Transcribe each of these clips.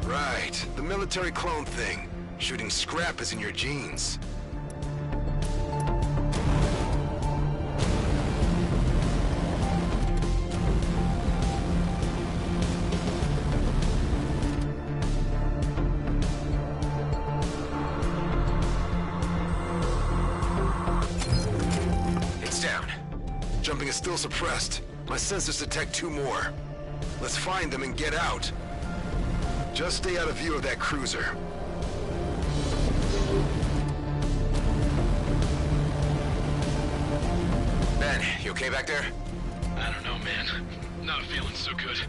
Right, the military clone thing. Shooting scrap is in your genes. It's down. Jumping is still suppressed. My sensors detect 2 more. Let's find them and get out. Just stay out of view of that cruiser. Ben, you okay back there? I don't know, man. Not feeling so good.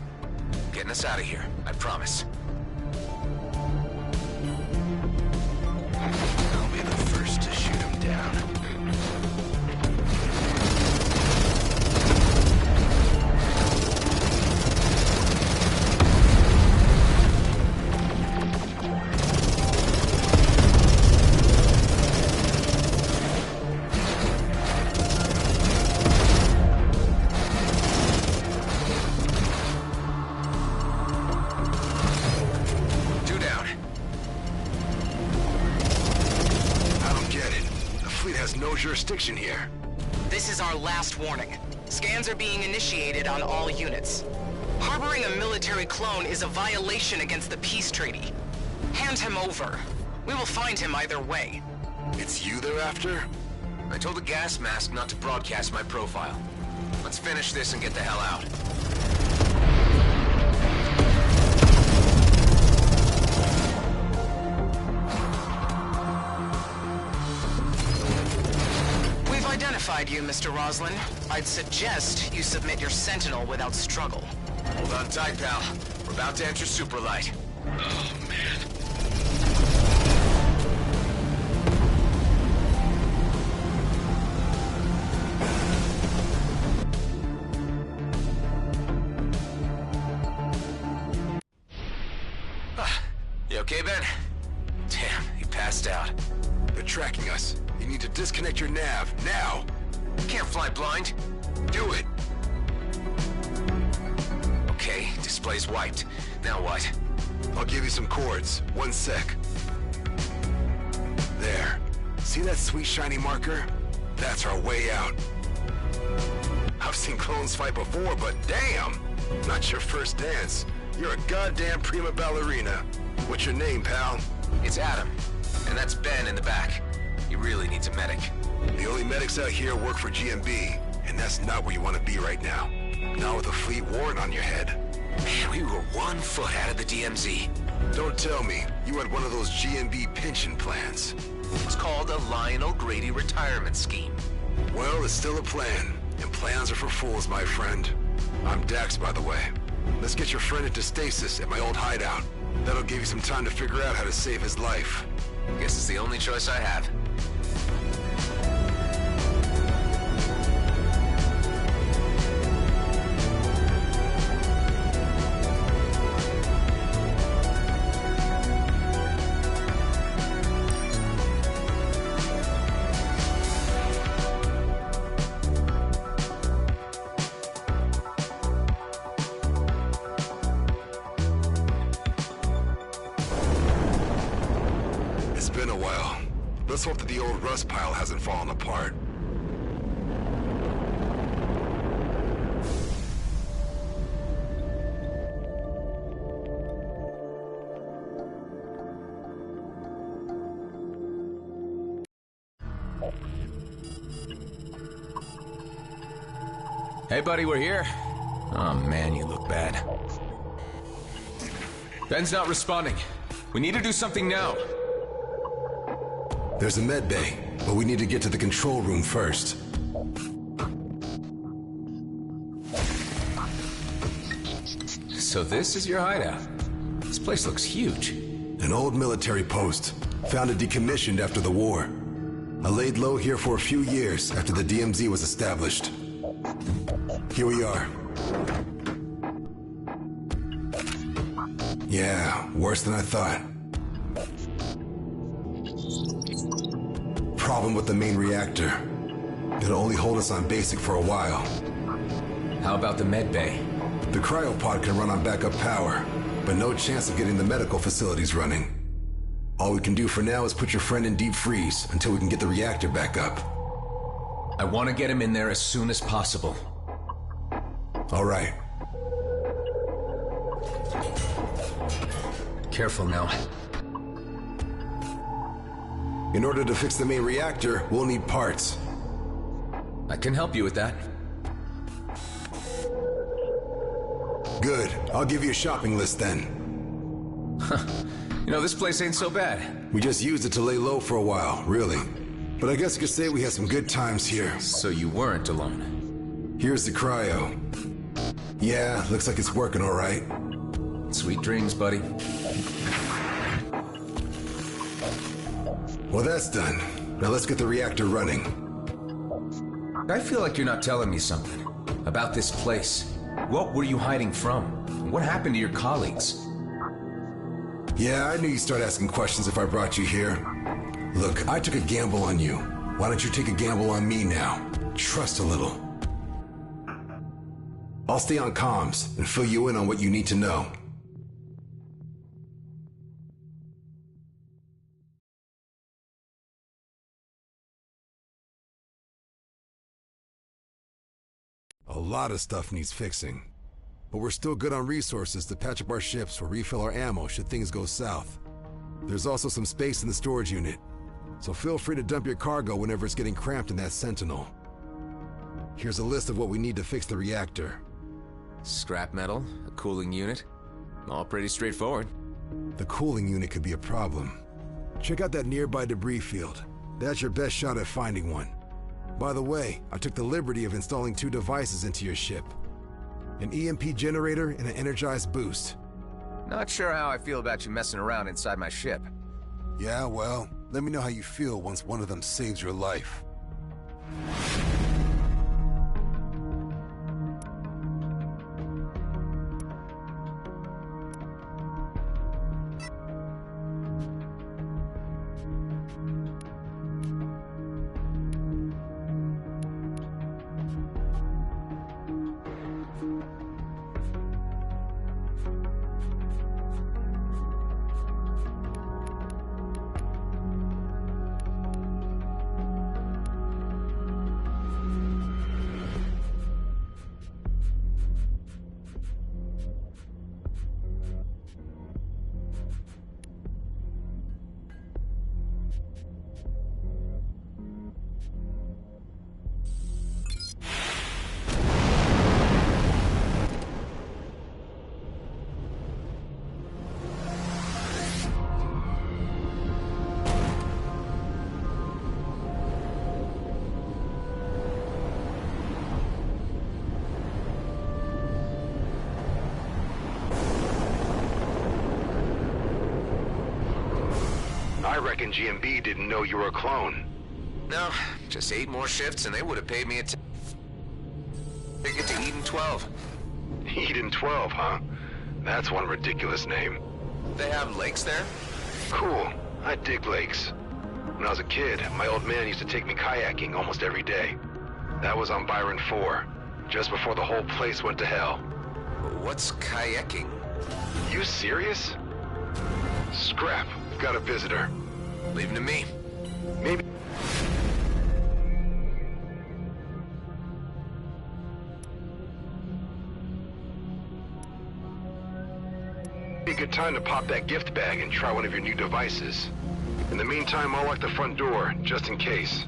Getting us out of here, I promise. I'll be the first to shoot him down. Jurisdiction here. This is our last warning. Scans are being initiated on all units. Harboring a military clone is a violation against the peace treaty. Hand him over. We will find him either way. It's you they're after? I told the gas mask not to broadcast my profile. Let's finish this and get the hell out. Identified you, Mr. Roslin. I'd suggest you submit your sentinel without struggle. Hold on tight, pal. We're about to enter Superlight. Oh, man. You okay, Ben? Damn, he passed out. They're tracking us. You need to disconnect your nav, now! Can't fly blind. Do it! Okay, display's wiped. Now what? I'll give you some cords. 1 sec. There. See that sweet shiny marker? That's our way out. I've seen clones fight before, but damn! Not your first dance. You're a goddamn prima ballerina. What's your name, pal? It's Adam. And that's Ben in the back. He really needs a medic. The only medics out here work for GMB, and that's not where you want to be right now. Not with a fleet warrant on your head. Man, we were 1 foot out of the DMZ. Don't tell me you had one of those GMB pension plans. It's called a Lionel Grady retirement scheme. Well, it's still a plan, and plans are for fools, my friend. I'm Dax, by the way. Let's get your friend into stasis at my old hideout. That'll give you some time to figure out how to save his life. Guess it's the only choice I have. well. Let's hope that the old rust pile hasn't fallen apart. Hey buddy, we're here. Oh man, you look bad. Ben's not responding. We need to do something now. There's a med bay, but we need to get to the control room first. So this is your hideout. This place looks huge. An old military post, founded decommissioned after the war. I laid low here for a few years after the DMZ was established. Here we are. Yeah, worse than I thought. Problem with the main reactor. It'll only hold us on basic for a while. How about the med bay? The cryopod can run on backup power, but no chance of getting the medical facilities running. All we can do for now is put your friend in deep freeze until we can get the reactor back up. I want to get him in there as soon as possible. All right. Careful now. In order to fix the main reactor, we'll need parts. I can help you with that. Good. I'll give you a shopping list then. You know, this place ain't so bad. We just used it to lay low for a while, really. But I guess you could say we had some good times here. So you weren't alone. Here's the cryo. Yeah, looks like it's working all right. Sweet dreams, buddy. Well, that's done. Now let's get the reactor running. I feel like you're not telling me something about this place. What were you hiding from? What happened to your colleagues? Yeah, I knew you'd start asking questions if I brought you here. Look, I took a gamble on you. Why don't you take a gamble on me now? Trust a little. I'll stay on comms and fill you in on what you need to know. A lot of stuff needs fixing. But we're still good on resources to patch up our ships or refill our ammo should things go south. There's also some space in the storage unit, so feel free to dump your cargo whenever it's getting cramped in that Sentinel. Here's a list of what we need to fix the reactor. Scrap metal, a cooling unit. All pretty straightforward. The cooling unit could be a problem. Check out that nearby debris field. That's your best shot at finding one. By the way, I took the liberty of installing 2 devices into your ship. An EMP generator and an energized boost. Not sure how I feel about you messing around inside my ship. Yeah, well, let me know how you feel once one of them saves your life. I reckon GMB didn't know you were a clone. No, just 8 more shifts and they would have paid me a ticket to Eden 12. Eden 12, huh? That's one ridiculous name. They have lakes there? Cool. I dig lakes. When I was a kid, my old man used to take me kayaking almost every day. That was on Byron 4, just before the whole place went to hell. What's kayaking? You serious? Scrap, got a visitor. Leave him to me. Maybe... a good time to pop that gift bag and try one of your new devices. In the meantime, I'll lock the front door, just in case.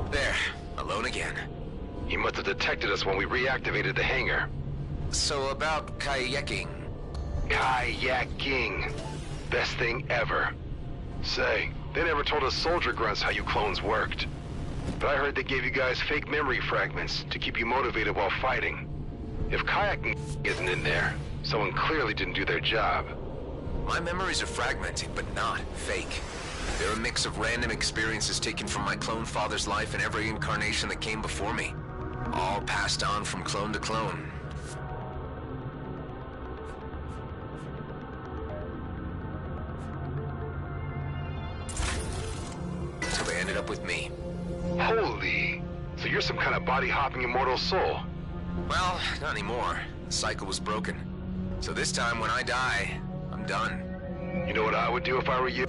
There, alone again. He must have detected us when we reactivated the hangar. So about kayaking. Kayaking. Best thing ever. Say, they never told us soldier grunts how you clones worked. But I heard they gave you guys fake memory fragments to keep you motivated while fighting. If kayaking isn't in there, someone clearly didn't do their job. My memories are fragmented, but not fake. They're a mix of random experiences taken from my clone father's life and every incarnation that came before me. All passed on from clone to clone. So they ended up with me. Holy! So you're some kind of body-hopping immortal soul. Well, not anymore. The cycle was broken. So this time when I die, I'm done. You know what I would do if I were you?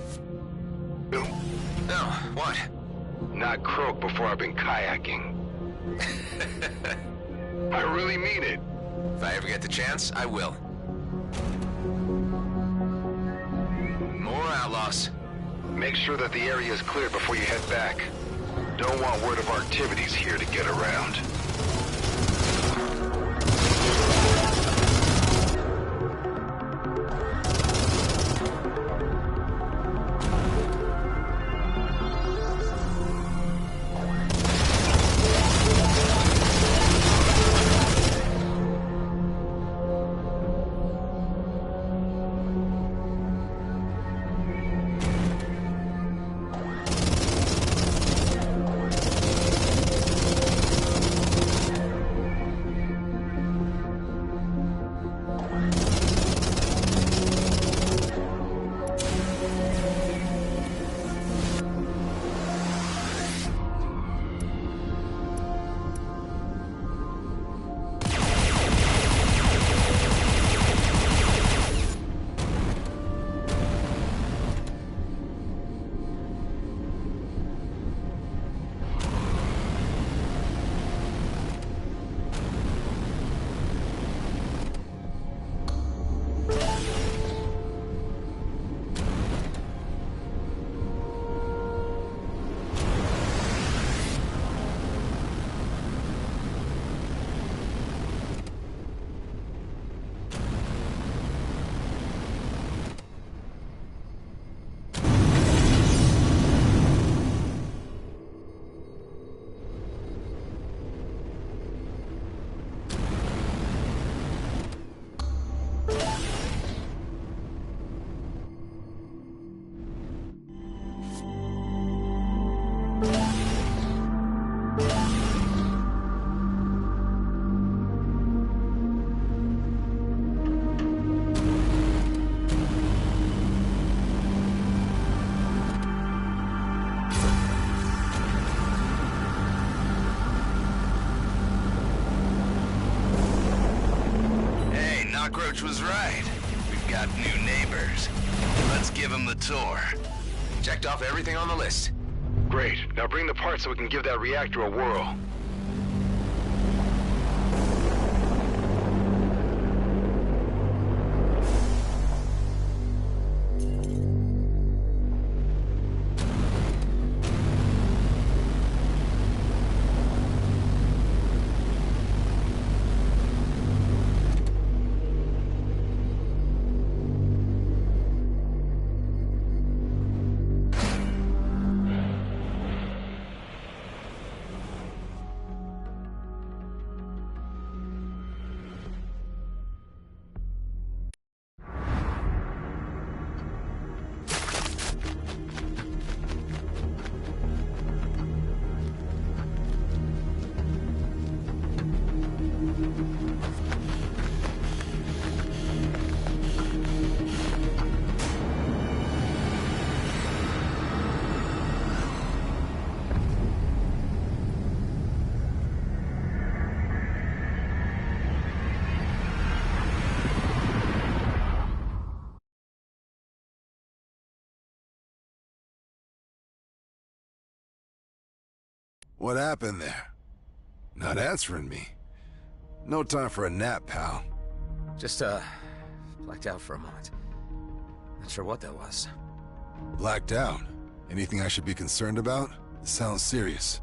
No, what? Not croak before I've been kayaking. I really mean it. If I ever get the chance, I will. More outlaws. Make sure that the area is cleared before you head back. Don't want word of our activities here to get around. Cockroach was right. We've got new neighbors. Let's give them the tour. Checked off everything on the list. Great. Now bring the parts so we can give that reactor a whirl. What happened there? Not answering me. No time for a nap, pal. Just, blacked out for a moment. Not sure what that was. Blacked out? Anything I should be concerned about? It sounds serious.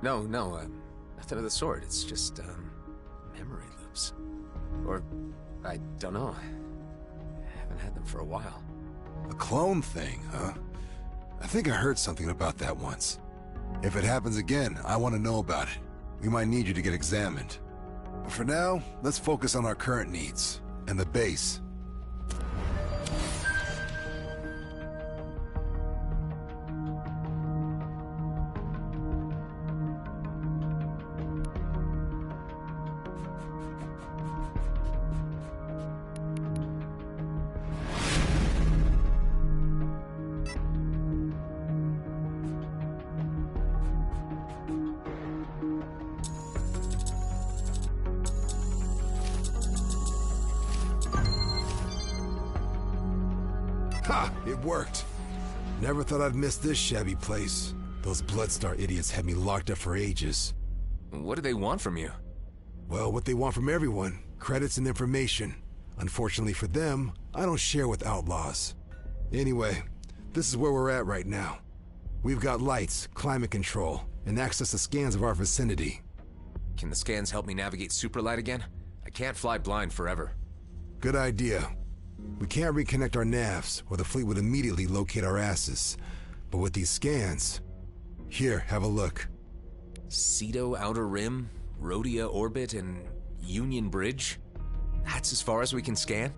No, nothing of the sort. It's just, memory loops. Or, I don't know. I haven't had them for a while. A clone thing, huh? I think I heard something about that once. If it happens again, I want to know about it. We might need you to get examined. But for now, let's focus on our current needs, and the base. Ha! It worked. Never thought I'd miss this shabby place. Those Bloodstar idiots had me locked up for ages. What do they want from you? Well, what they want from everyone. Credits and information. Unfortunately for them, I don't share with outlaws. Anyway, this is where we're at right now. We've got lights, climate control, and access to scans of our vicinity. Can the scans help me navigate Superlight again? I can't fly blind forever. Good idea. We can't reconnect our navs, or the fleet would immediately locate our asses. But with these scans... Here, have a look. Cedo Outer Rim, Rhodia Orbit, and Union Bridge? That's as far as we can scan?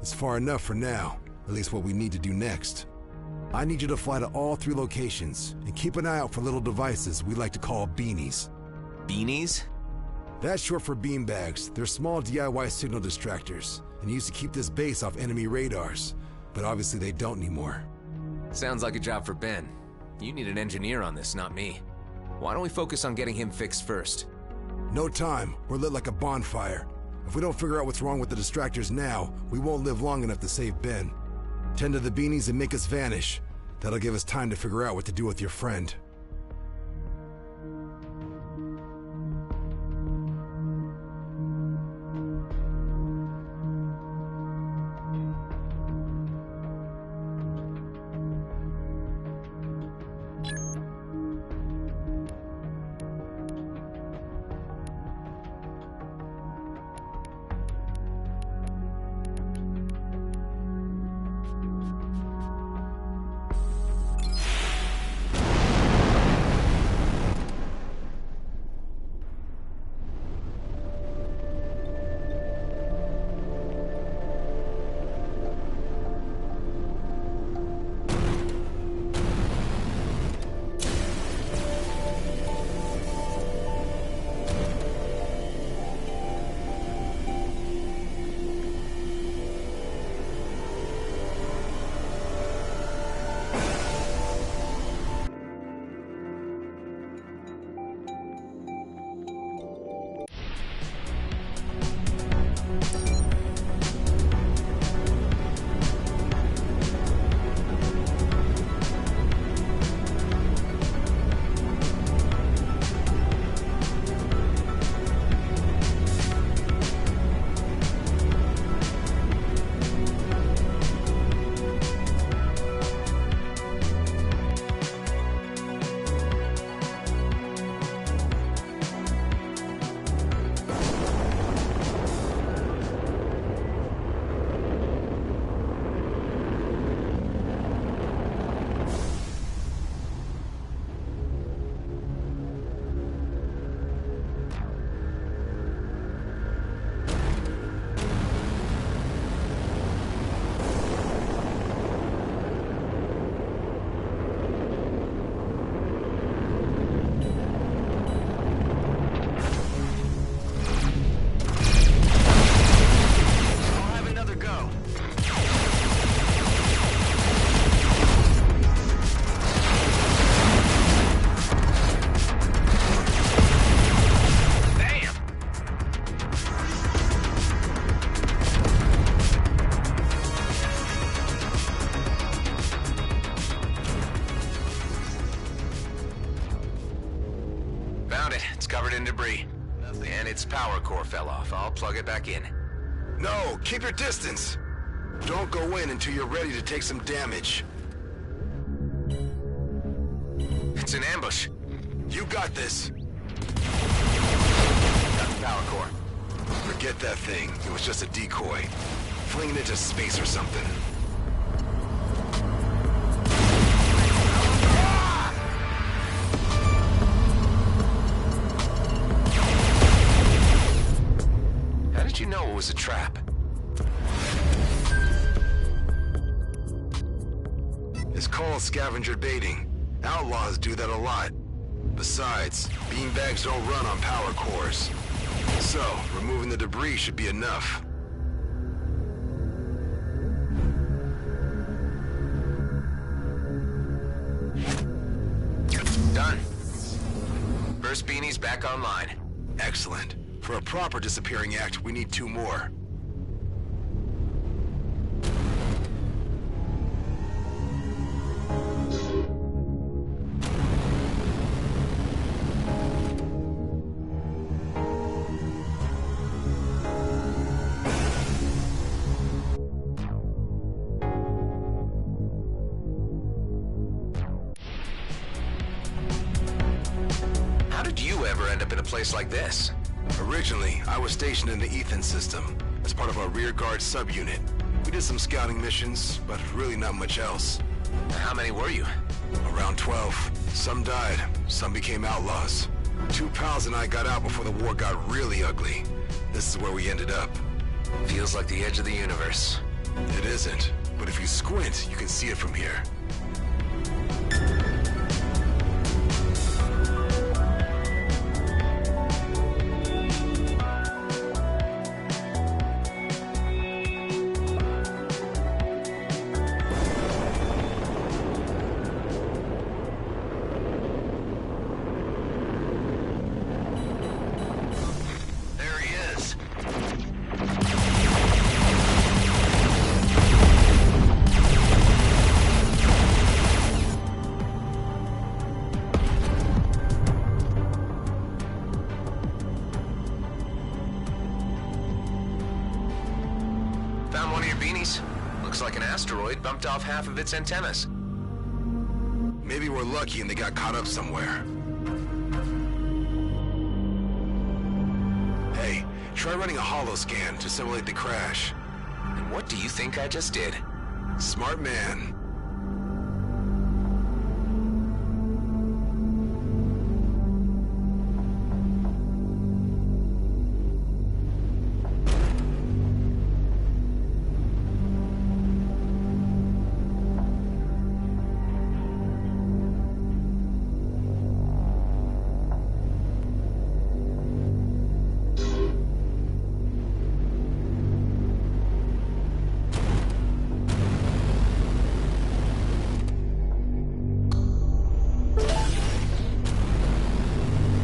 It's far enough for now, at least what we need to do next. I need you to fly to all 3 locations, and keep an eye out for little devices we like to call beanies. Beanies? That's short for beanbags. They're small DIY signal distractors, and used to keep this base off enemy radars. But obviously they don't anymore. Sounds like a job for Ben. You need an engineer on this, not me. Why don't we focus on getting him fixed first? No time. We're lit like a bonfire. If we don't figure out what's wrong with the distractors now, we won't live long enough to save Ben. Tend to the beanies and make us vanish. That'll give us time to figure out what to do with your friend. It's covered in debris. And its power core fell off. I'll plug it back in. No, keep your distance. Don't go in until you're ready to take some damage. It's an ambush. You got this. Got the power core. Forget that thing. It was just a decoy. Fling it into space or something. How did you know it was a trap? It's called scavenger baiting. Outlaws do that a lot. Besides, beanbags don't run on power cores. So, removing the debris should be enough. Done. First beanie's back online. Excellent. For a proper disappearing act, we need 2 more. How did you ever end up in a place like this? Originally, I was stationed in the Ethan system as part of our rear guard subunit. We did some scouting missions, but really not much else. How many were you? Around 12. Some died, some became outlaws. 2 pals and I got out before the war got really ugly. This is where we ended up. Feels like the edge of the universe. It isn't, but if you squint, you can see it from here. There he is. Found one of your beanies. Looks like an asteroid bumped off half of its antennas. Maybe we're lucky and they got caught up somewhere. Hey, try running a holo scan to simulate the crash. And what do you think I just did? Smart man.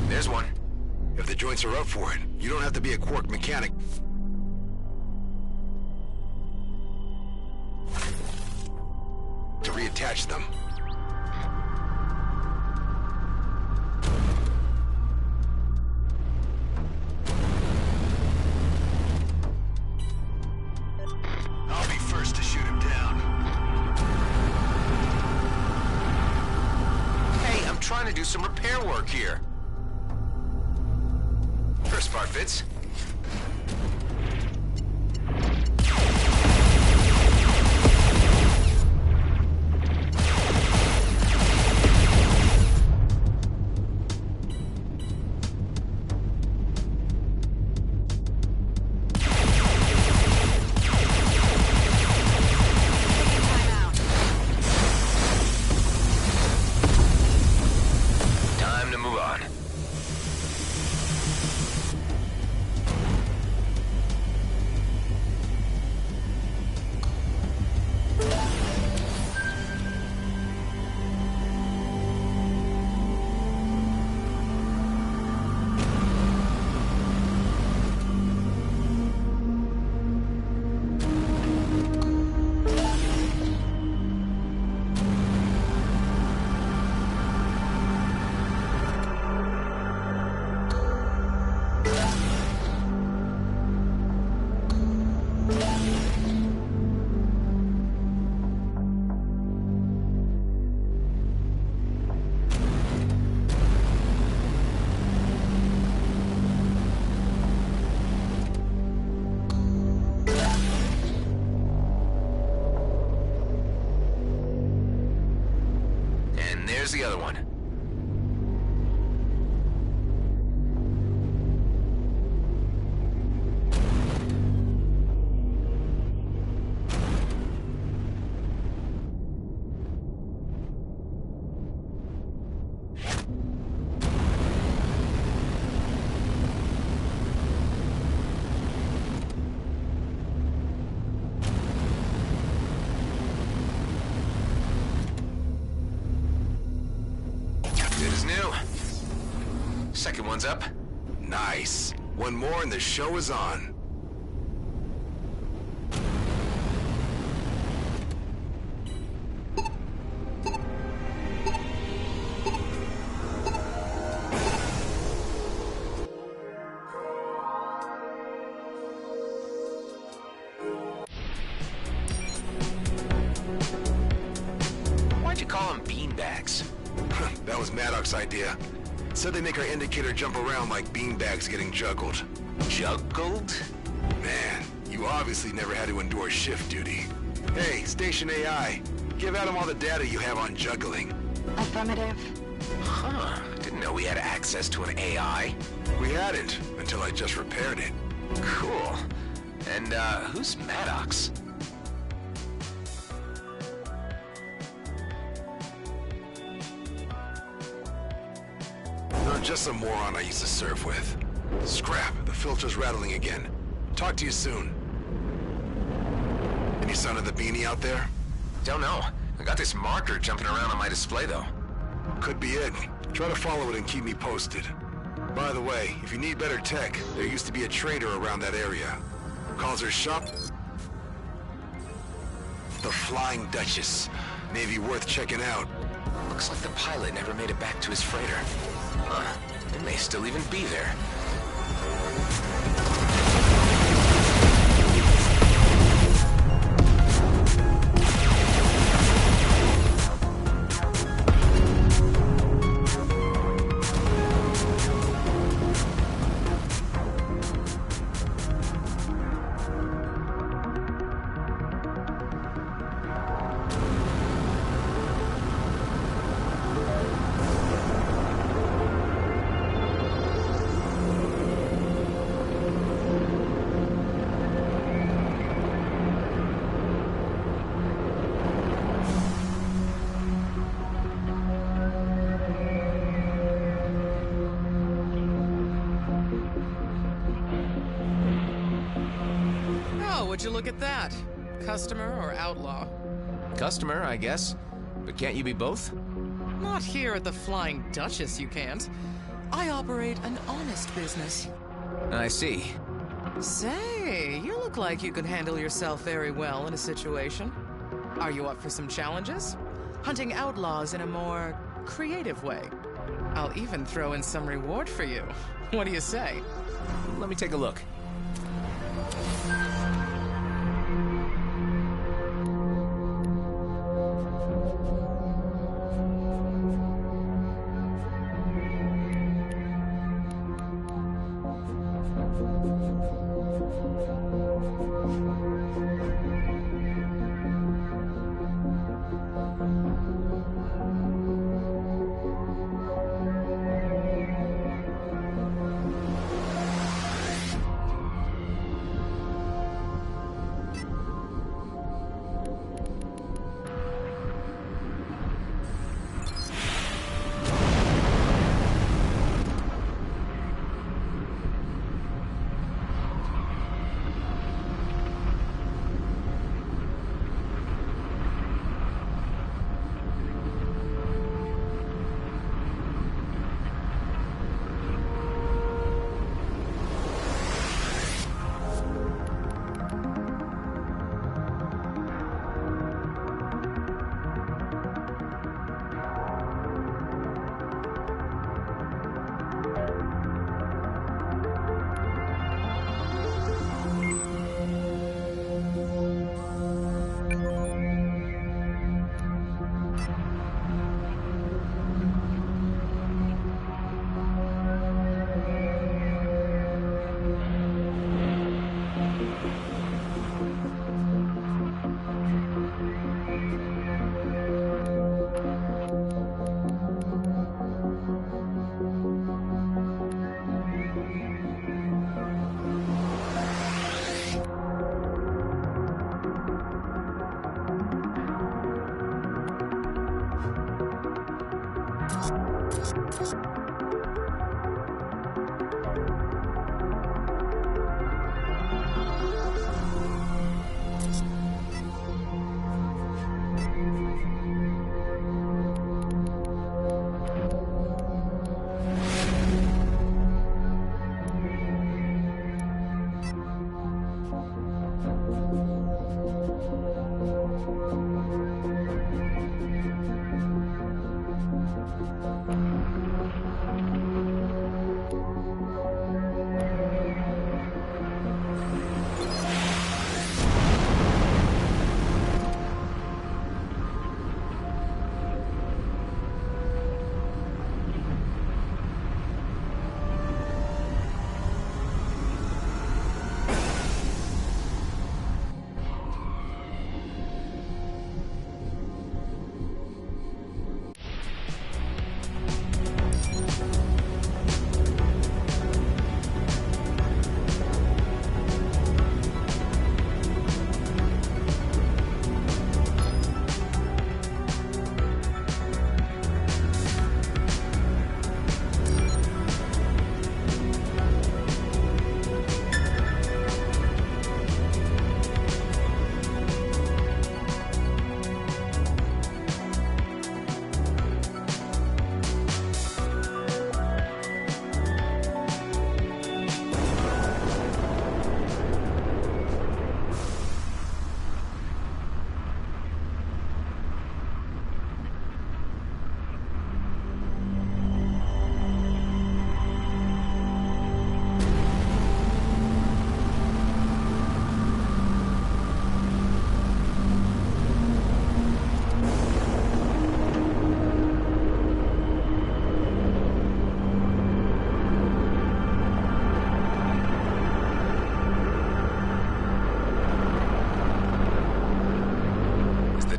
There's one. If the joints are up for it, you don't have to be a Quark mechanic. To reattach them. I'll be first to shoot him down. Hey, I'm trying to do some repair work here. First part fits. Time to move on. And there's the other one. Good as new. Second one's up. Nice. One more and the show is on. Why'd you call them beanbags? That was Maddox's idea. Said they make our indicator jump around like beanbags getting juggled. Juggled? Man, you obviously never had to endure shift duty. Hey, Station AI, give Adam all the data you have on juggling. Affirmative. Huh. Didn't know we had access to an AI. We hadn't, until I just repaired it. Cool. And, who's Maddox? Just some moron I used to surf with. Scrap, the filter's rattling again. Talk to you soon. Any sign of the beanie out there? Don't know. I got this marker jumping around on my display, though. Could be it. Try to follow it and keep me posted. By the way, if you need better tech, there used to be a trader around that area. Calls her shop the Flying Duchess. Maybe worth checking out. Looks like the pilot never made it back to his freighter. Huh. It may still even be there. Would you look at that? Customer or outlaw? Customer, I guess. But can't you be both? Not here at the Flying Duchess, you can't. I operate an honest business. I see. Say, you look like you could handle yourself very well in a situation. Are you up for some challenges? Hunting outlaws in a more creative way. I'll even throw in some reward for you. What do you say? Let me take a look.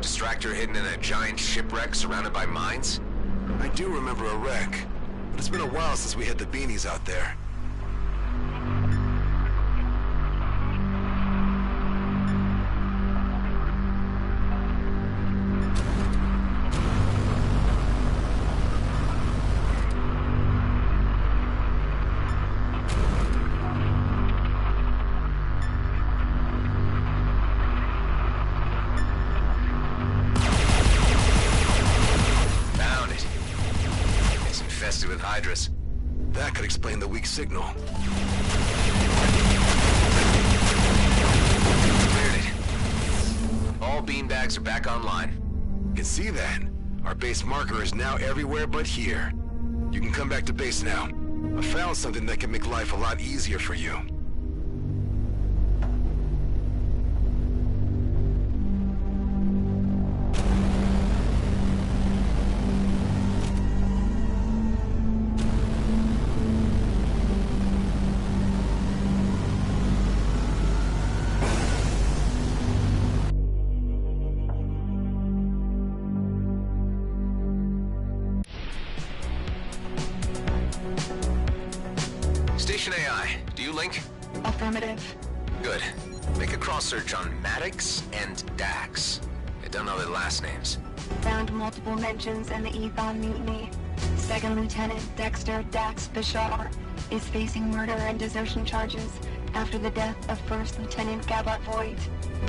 distractor hidden in a giant shipwreck surrounded by mines? I do remember a wreck, but it's been a while since we had the beanies out there. With Hydras. That could explain the weak signal. Cleared it. All beanbags are back online. You can see that. Our base marker is now everywhere but here. You can come back to base now. I found something that can make life a lot easier for you. Station AI, do you link? Affirmative. Good. Make a cross-search on Maddox and Dax. I don't know their last names. Found multiple mentions in the Ethon mutiny. Second Lieutenant Dexter Dax Bashar is facing murder and desertion charges after the death of First Lieutenant Gabot Voight.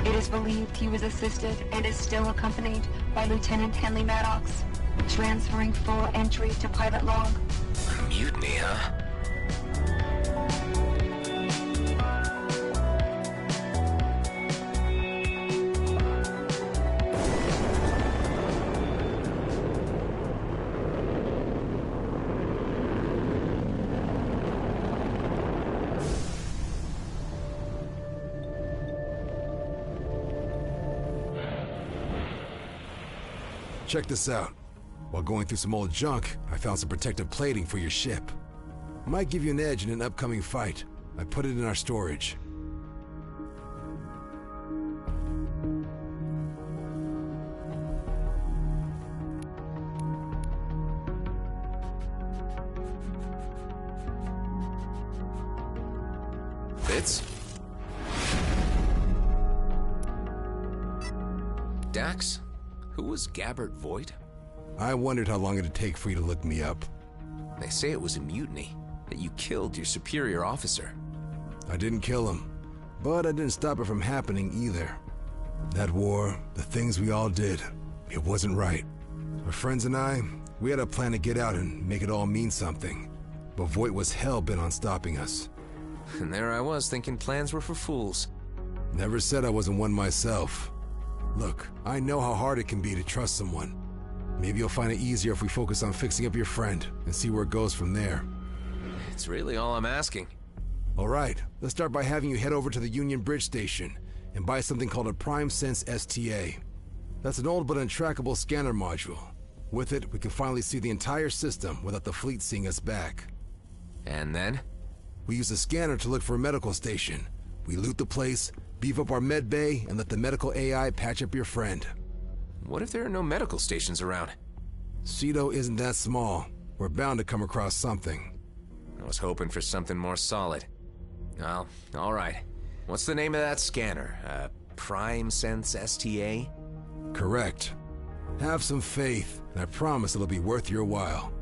It is believed he was assisted and is still accompanied by Lieutenant Henley Maddox, transferring full entry to pilot log. A mutiny, huh? Check this out. While going through some old junk, I found some protective plating for your ship. Might give you an edge in an upcoming fight. I put it in our storage. Fits? Dax? Who was Gabbert Voight? I wondered how long it'd take for you to look me up. They say it was a mutiny, that you killed your superior officer. I didn't kill him, but I didn't stop it from happening either. That war, the things we all did, it wasn't right. My friends and I, we had a plan to get out and make it all mean something. But Voight was hell-bent on stopping us. And there I was thinking plans were for fools. Never said I wasn't one myself. Look, I know how hard it can be to trust someone. Maybe you'll find it easier if we focus on fixing up your friend and see where it goes from there. It's really all I'm asking. All right, let's start by having you head over to the Union Bridge Station and buy something called a Prime Sense STA. That's an old but untrackable scanner module. With it, we can finally see the entire system without the fleet seeing us back. And then? We use the scanner to look for a medical station. We loot the place, beef up our med bay, and let the medical AI patch up your friend. What if there are no medical stations around? Cedo isn't that small. We're bound to come across something. I was hoping for something more solid. Well, all right. What's the name of that scanner? Prime Sense STA? Correct. Have some faith, and I promise it'll be worth your while.